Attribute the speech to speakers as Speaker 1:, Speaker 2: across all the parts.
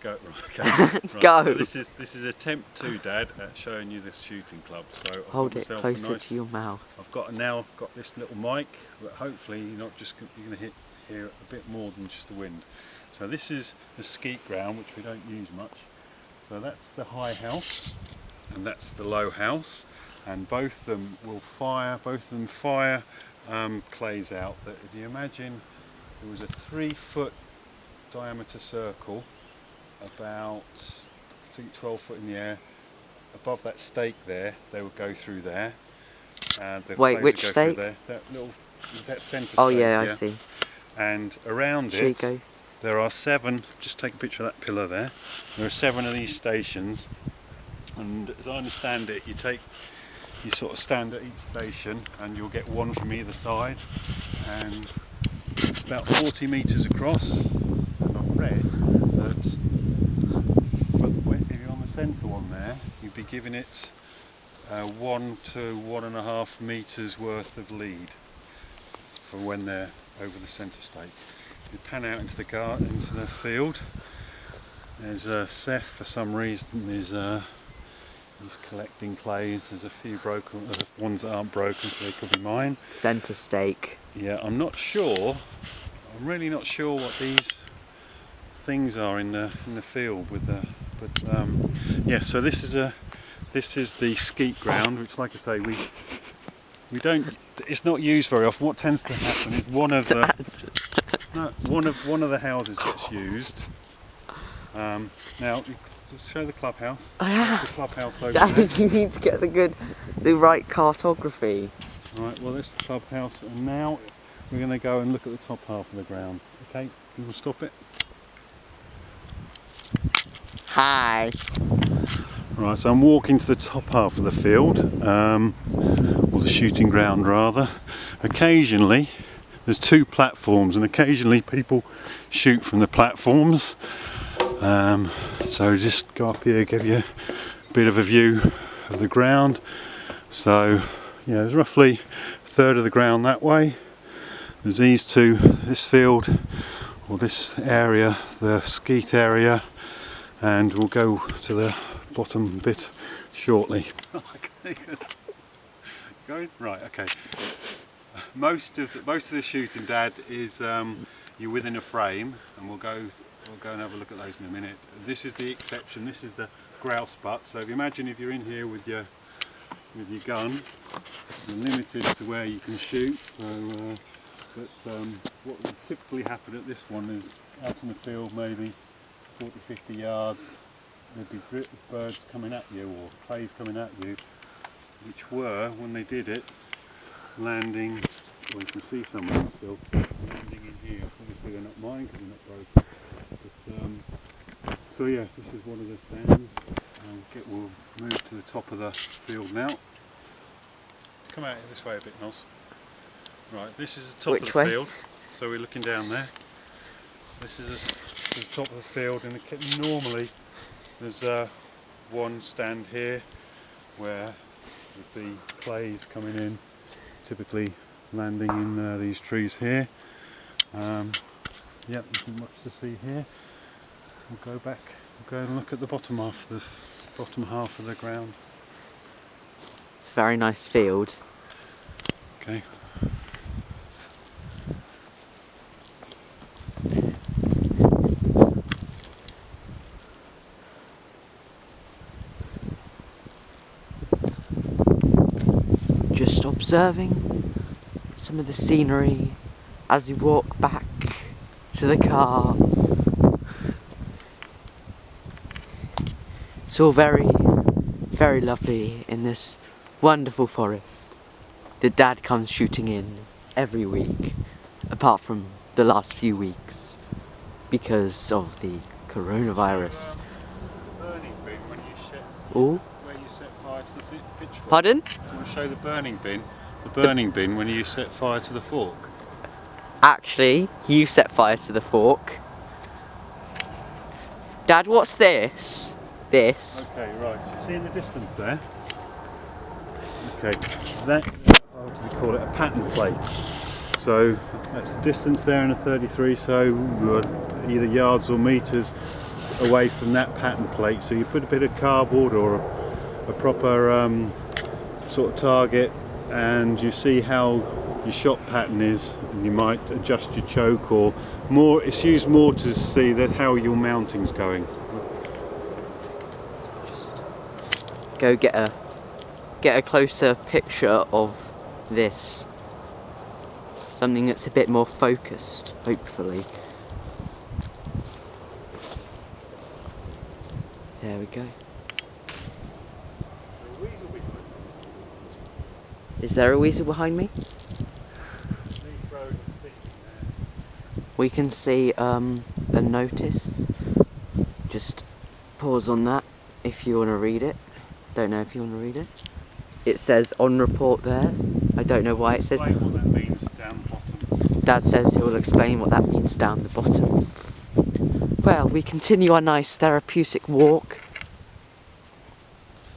Speaker 1: Go. Right, okay. Right,
Speaker 2: Go.
Speaker 1: so this is attempt 2, Dad, at showing you this shooting club. So I've
Speaker 2: Hold
Speaker 1: got
Speaker 2: it
Speaker 1: myself
Speaker 2: closer
Speaker 1: a nice,
Speaker 2: to your mouth.
Speaker 1: I've got this little mic, but hopefully you're not just you're going to hear a bit more than just the wind. So this is the skeet ground, which we don't use much. So that's the high house, and that's the low house, and both of them will fire. Both of them fire clays out. That if you imagine there was a 3-foot diameter circle, about I think 12 foot in the air. Above that stake there, they would go through there. And the
Speaker 2: Wait,
Speaker 1: clays
Speaker 2: which
Speaker 1: would go
Speaker 2: stake?
Speaker 1: through there. That centre
Speaker 2: Oh
Speaker 1: stake.
Speaker 2: yeah, I see.
Speaker 1: And around
Speaker 2: Should we
Speaker 1: it,
Speaker 2: go?
Speaker 1: there are 7. Just take a picture of that pillar there. There are 7 of these stations, and as I understand it, you sort of stand at each station, and you'll get 1 from either side, and it's about 40 metres across. And I've read that if you're on the centre one there, you'd be giving it 1 to 1.5 metres worth of lead for when they're over the centre stake. You pan out into the garden, into the field. There's Seth, for some reason, he's collecting clays. There's a few broken, ones that aren't broken, so they could be mine.
Speaker 2: Centre stake.
Speaker 1: Yeah, I'm not sure. I'm really not sure what these things are in the field with the. But yeah, so this is the skeet ground, which, like I say, we don't. It's not used very often. What tends to happen is one of the houses gets used. Now, just show the clubhouse.
Speaker 2: Ah,
Speaker 1: the clubhouse over
Speaker 2: Dad,
Speaker 1: there.
Speaker 2: you need to get the right cartography.
Speaker 1: Right. Well, this is the clubhouse, and now we're going to go and look at the top half of the ground. Okay, you will stop it.
Speaker 2: Hi.
Speaker 1: Right, so I'm walking to the top half of the field, or the shooting ground rather. Occasionally, there's 2 platforms, and occasionally people shoot from the platforms. So just go up here, give you a bit of a view of the ground. So, yeah, there's roughly 1/3 of the ground that way. There's these 2, this field, or this area, the skeet area, and we'll go to the bottom bit shortly. Going right, okay. Most of the shooting, Dad, is you're within a frame, and we'll go and have a look at those in a minute. This is the exception. This is the grouse butt. So if you imagine if you're in here with your gun, you're limited to where you can shoot. So, what would typically happen at this one is out in the field, maybe 40-50 yards. There'd be birds coming at you, or clays coming at you, which were, when they did it, landing. Well, you can see some of them still landing in here. Obviously they're not mine because they're not broken. But, so yeah, this is one of the stands. We'll move to the top of the field now. Come out this way a bit, Nos. Right, this is the top of the field. So we're looking down there. This is the top of the field, and normally there's one stand here where with the clays coming in, typically landing in these trees here. Yep, nothing much to see here. We'll go back, we'll go and look at the bottom half of the ground.
Speaker 2: It's a very nice field.
Speaker 1: Okay.
Speaker 2: Just observing some of the scenery as we walk back to the car. It's all very, very lovely in this wonderful forest that Dad comes shooting in every week, apart from the last few weeks, because of the coronavirus.
Speaker 1: Burning bin when you set,
Speaker 2: Oh?
Speaker 1: where you set fire to the pitchfork.
Speaker 2: Pardon?
Speaker 1: We'll show the burning bin. The burning bin when you set fire to the fork.
Speaker 2: Actually, you set fire to the fork. Dad, what's this? This?
Speaker 1: Okay, right. You see in the distance there? Okay, that, what do they call it? A pattern plate. So that's the distance there in a 33, so either yards or meters. away from that pattern plate. So you put a bit of cardboard or a proper sort of target, and you see how your shot pattern is, and you might adjust your choke, or more. It's used more to see that how your mounting's going.
Speaker 2: Go get a closer picture of this. Something that's a bit more focused, hopefully. There we go. Is there a weasel behind me? We can see a notice. Just pause on that if you want to read it. Don't know if you want to read it. It says on report there. I don't know why it says.
Speaker 1: Explain what that means down the bottom.
Speaker 2: Dad says he will explain what that means down the bottom. Well, we continue our nice therapeutic walk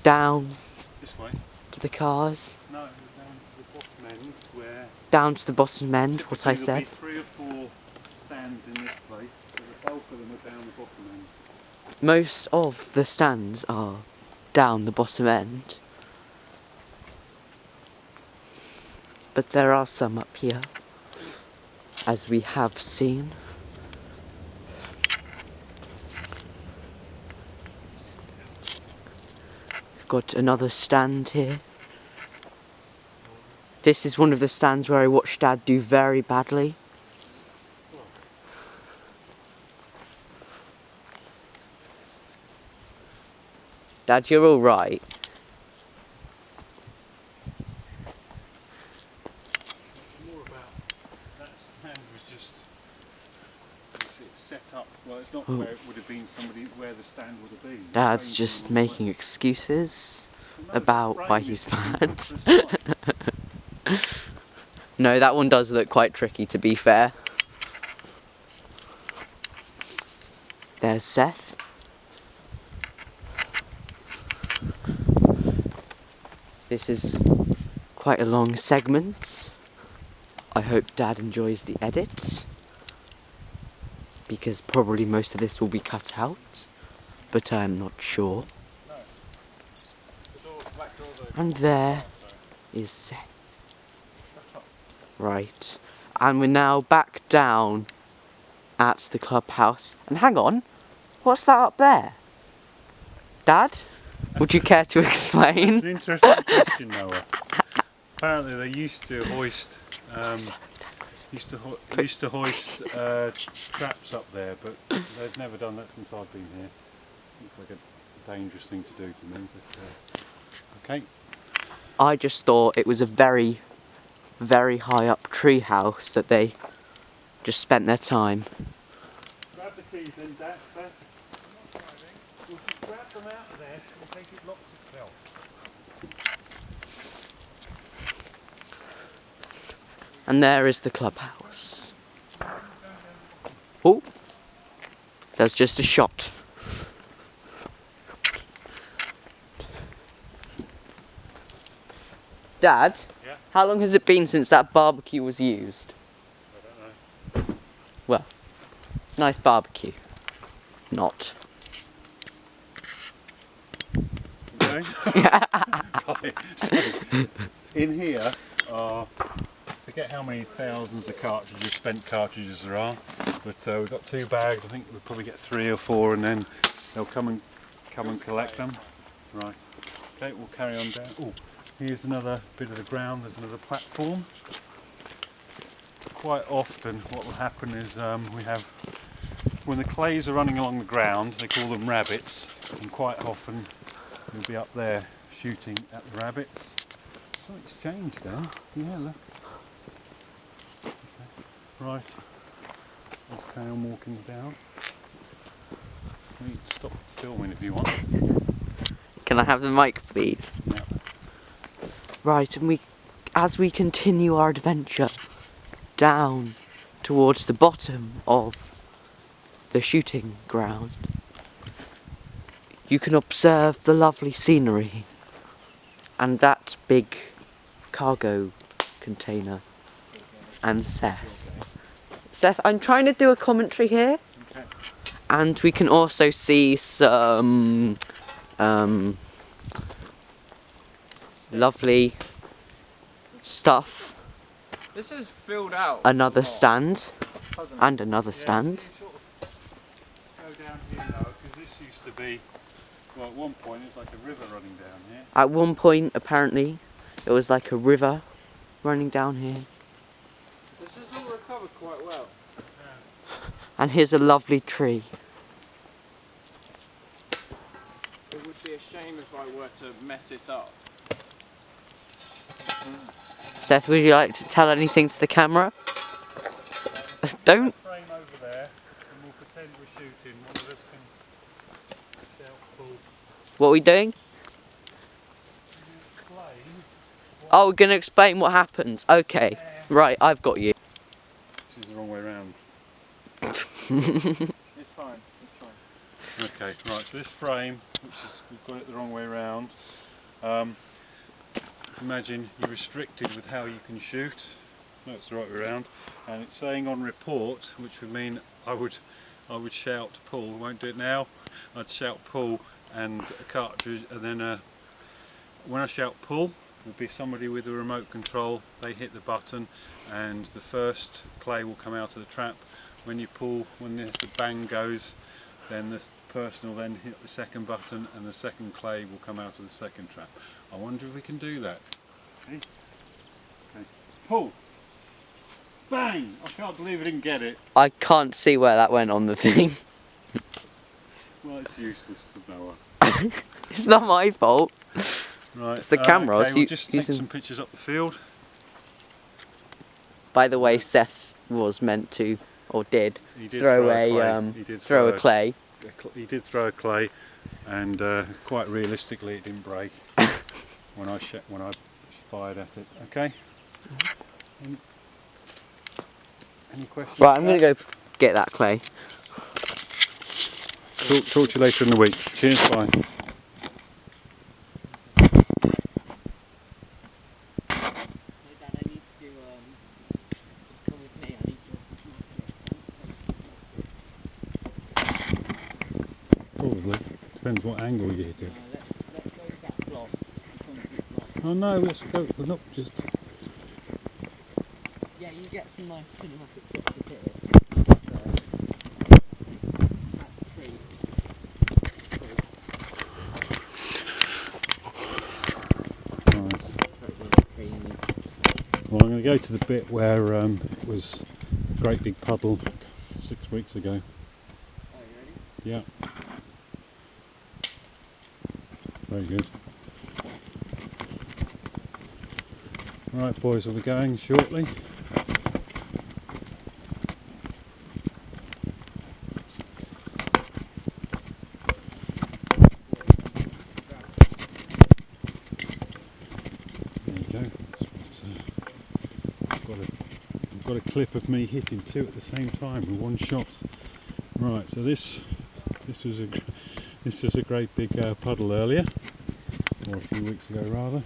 Speaker 2: down
Speaker 1: This way?
Speaker 2: to the cars.
Speaker 1: No, down to the bottom end where...
Speaker 2: Down to the bottom end, what I said.
Speaker 1: There'll be 3 or 4 stands in this place, but the bulk of them are down the bottom end.
Speaker 2: Most of the stands are down the bottom end. But there are some up here, as we have seen. We've got another stand here. This is one of the stands where I watched Dad do very badly. Dad, you're all right.
Speaker 1: More about that stand was just it's set up. Well, it's not where it would have been. Where the stand would have been.
Speaker 2: Dad's just making excuses about why he's mad. No, that one does look quite tricky, to be fair. There's Seth. This is quite a long segment. I hope Dad enjoys the edit, because probably most of this will be cut out, but I'm not sure. And there is Seth. Right, and we're now back down at the clubhouse. And hang on, what's that up there? Dad, would you care to explain?
Speaker 1: That's an interesting question, Noah. Apparently, they used to hoist traps up there, but they've never done that since I've been here. Looks like a dangerous thing to do to me. But, okay.
Speaker 2: I just thought it was a very, very high up tree house that they just spent their time.
Speaker 1: Grab the keys in, Dad. I'm not driving. We'll just grab them out of there in case it locks itself.
Speaker 2: And there is the clubhouse. Oh, there's just a shot. Dad,
Speaker 1: Yeah?
Speaker 2: how long has it been since that barbecue was used?
Speaker 1: I don't know.
Speaker 2: Well, it's a nice barbecue. Not.
Speaker 1: Okay. Right, so, in here are, forget how many thousands of cartridges, spent cartridges there are, but we've got 2 bags. I think we'll probably get 3 or 4, and then they'll come and collect them. Right. Okay, we'll carry on down. Oh, here's another bit of the ground. There's another platform. Quite often, what will happen is we have, when the clays are running along the ground, they call them rabbits, and quite often you'll be up there shooting at the rabbits. Something's changed now. Yeah, look. Okay. Right. Let's carry on walking down. You can stop filming if you want.
Speaker 2: Can I have the mic, please?
Speaker 1: Yeah.
Speaker 2: Right, and as we continue our adventure down towards the bottom of the shooting ground, you can observe the lovely scenery and that big cargo container and Seth. Seth, I'm trying to do a commentary here,
Speaker 1: Okay.
Speaker 2: And we can also see some lovely stuff.
Speaker 3: This is filled out.
Speaker 2: Another stand.
Speaker 3: Hasn't it?
Speaker 2: And another
Speaker 1: Yeah,
Speaker 2: stand.
Speaker 1: you sort of go down here now, because this used to be, well, at one point it was like a river running down here.
Speaker 2: At one point, apparently, it was like a river running down here.
Speaker 3: This has all recovered quite well.
Speaker 2: And here's a lovely tree.
Speaker 3: It would be a shame if I were to mess it up.
Speaker 2: Seth, would you like to tell anything to the camera? Don't.
Speaker 1: Frame over there, and we'll pretend we're shooting. One of us can shout pull.
Speaker 2: What are we doing?
Speaker 1: Explain.
Speaker 2: Oh, we're going to explain what happens. Okay. Right, I've got you.
Speaker 1: This is the wrong way round.
Speaker 3: It's fine. It's fine.
Speaker 1: Okay, right, so this frame, which is, we've got it the wrong way round. Imagine you're restricted with how you can shoot. No, it's the right way round. And it's saying on report, which would mean I would shout pull. I won't do it now. I'd shout pull and a cartridge, and then when I shout pull, it would be somebody with a remote control. They hit the button and the first clay will come out of the trap. When you pull, when the bang goes, then this person will then hit the second button and the second clay will come out of the second trap. I wonder if we can do that. Okay. Okay. Pull! Bang! I can't believe I didn't get it.
Speaker 2: I can't see where that went on the thing.
Speaker 1: Well, it's useless to know.
Speaker 2: It's not my fault.
Speaker 1: Right.
Speaker 2: It's the camera.
Speaker 1: Okay,
Speaker 2: So
Speaker 1: we'll just take
Speaker 2: using...
Speaker 1: some pictures up the field.
Speaker 2: By the way, Seth was meant to, or did,
Speaker 1: He did
Speaker 2: throw
Speaker 1: a
Speaker 2: a clay.
Speaker 1: He did throw a clay, and quite realistically, it didn't break when I fired at it. Okay. Any questions?
Speaker 2: Right, I'm going to go get that clay.
Speaker 1: Talk to you later in the week. Cheers, bye. Probably. Depends what angle you hit it. Oh no, let's go. Look, just.
Speaker 2: Yeah, you get some nice cinematic pictures here.
Speaker 1: Nice. Well, I'm going to go to the bit where it was a great big puddle 6 weeks ago.
Speaker 3: Oh, you ready?
Speaker 1: Yeah. Very good. Right, boys, we'll be going shortly. There you go. I've got a clip of me hitting two at the same time with one shot. Right, so this was a great big puddle earlier, or a few weeks ago rather.